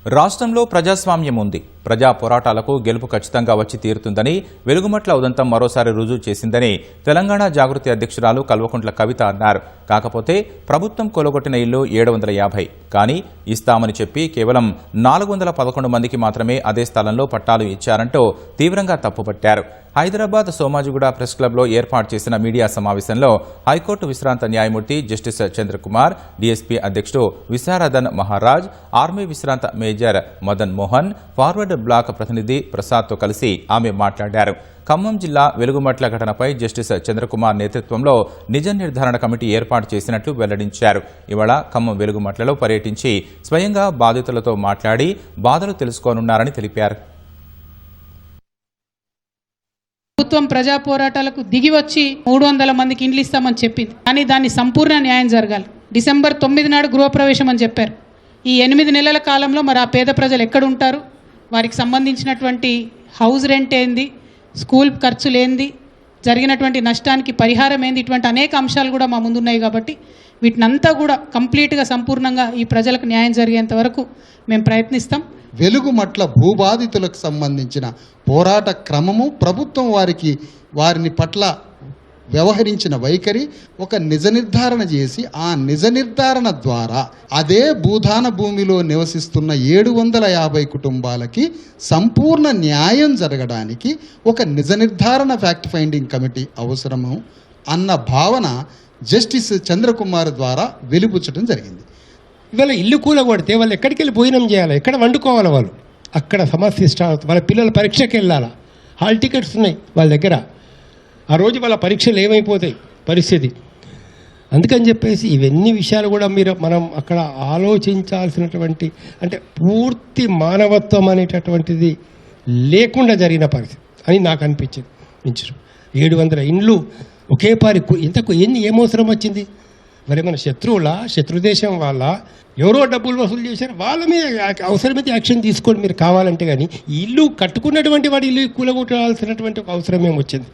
రాష్ట్రంలో ప్రజాస్వామ్యం ఉంది. ప్రజా పోరాటాలకు గెలుపు ఖచ్చితంగా వచ్చి తీరుతుందని వెలుగుమట్ల ఉదంతం మరోసారి రుజువు చేసిందని తెలంగాణ జాగృతి అధ్యక్షురాలు కల్వకుంట్ల కవిత అన్నారు. కాకపోతే ప్రభుత్వం కొలగొట్టిన ఇల్లు 750, కానీ ఇస్తామని చెప్పి కేవలం 411 మందికి మాత్రమే అదే స్థలంలో పట్టాలు ఇచ్చారంటూ తీవ్రంగా తప్పుపట్టారు. హైదరాబాద్ సోమాజిగూడ ప్రెస్ క్లబ్లో ఏర్పాటు చేసిన మీడియా సమావేశంలో హైకోర్టు విశ్రాంత న్యాయమూర్తి జస్టిస్ చంద్రకుమార్, డీఎస్పీ అధ్యక్షుడు విశారదన్ మహారాజ్, ఆర్మీ విశ్రాంత major Madan Mohan, forward bloc ప్రతినిధి ప్రసాద్తో కలిసి ఆమె మాట్లాడారు. ఖమ్మం జిల్లా వెలుగుమట్ల ఘటనపై జస్టిస్ చంద్రకుమార్ నేతృత్వంలో నిజ నిర్ధారణ కమిటీ ఏర్పాటు చేసినట్లు వెల్లడించారు. ఇవాళ ఖమ్మం వెలుగుమట్లలో పర్యటించి స్వయంగా బాధితులతో మాట్లాడి బాధలు తెలుసుకోనున్నారని తెలిపారు. ప్రభుత్వం ప్రజా పోరాటాలకు దిగి వచ్చి 300 మందికి ఇండ్లు ఇస్తామని చెప్పింది, కానీ దాన్ని సంపూర్ణ న్యాయం జరగాలి. డిసెంబర్ 9 నాడు గృహప్రవేశం అని చెప్పారు. ఈ 8 నెలల కాలంలో మరి ఆ పేద ప్రజలు ఎక్కడుంటారు? వారికి సంబంధించినటువంటి హౌస్ రెంట్ ఏంది, స్కూల్ ఖర్చులు ఏంది, జరిగినటువంటి నష్టానికి పరిహారం ఏంది, ఇటువంటి అనేక అంశాలు కూడా మా ముందున్నాయి. కాబట్టి వీటినంతా కూడా కంప్లీట్గా సంపూర్ణంగా ఈ ప్రజలకు న్యాయం జరిగేంత వరకు మేము ప్రయత్నిస్తాం. వెలుగుమట్ల భూబాధితులకు సంబంధించిన పోరాట క్రమము, ప్రభుత్వం వారిని పట్ల వ్యవహరించిన వైఖరి ఒక నిజ నిర్ధారణ చేసి, ఆ నిజ నిర్ధారణ ద్వారా అదే భూదాన భూమిలో నివసిస్తున్న 750 కుటుంబాలకి సంపూర్ణ న్యాయం జరగడానికి ఒక నిజ నిర్ధారణ ఫ్యాక్ట్ ఫైండింగ్ కమిటీ అవసరము అన్న భావన జస్టిస్ చంద్రకుమార్ ద్వారా వెలిబుచ్చడం జరిగింది. ఇవాళ ఇల్లు కూలగొడితే వాళ్ళు ఎక్కడికి వెళ్ళి భోజనం చేయాలి, ఎక్కడ వండుకోవాలి, వాళ్ళు అక్కడ సమస్య స్టార్ట్ అవుతుంది. వాళ్ళ పిల్లల పరీక్షకి వెళ్ళాలా, హాల్ టికెట్స్ ఉన్నాయి వాళ్ళ దగ్గర, ఆ రోజు వాళ్ళ పరీక్షలు ఏమైపోతాయి పరిస్థితి. అందుకని చెప్పేసి ఇవన్నీ విషయాలు కూడా మనం అక్కడ ఆలోచించాల్సినటువంటి, అంటే పూర్తి మానవత్వం అనేటటువంటిది లేకుండా జరిగిన పరిస్థితి అని నాకు అనిపించింది. 700 ఇండ్లు ఒకే పారి ఇంతకు ఏం అవసరం వచ్చింది? మరి మన శత్రుదేశం వాళ్ళ ఎవరో డబ్బులు వసూలు చేశారు, వాళ్ళ మీద అవసరమైతే యాక్షన్ తీసుకోండి మీరు కావాలంటే. కానీ ఇల్లు కట్టుకున్నటువంటి వాడి ఇల్లు కూలగొట్టాల్సినటువంటి ఒక అవసరం ఏమొచ్చింది?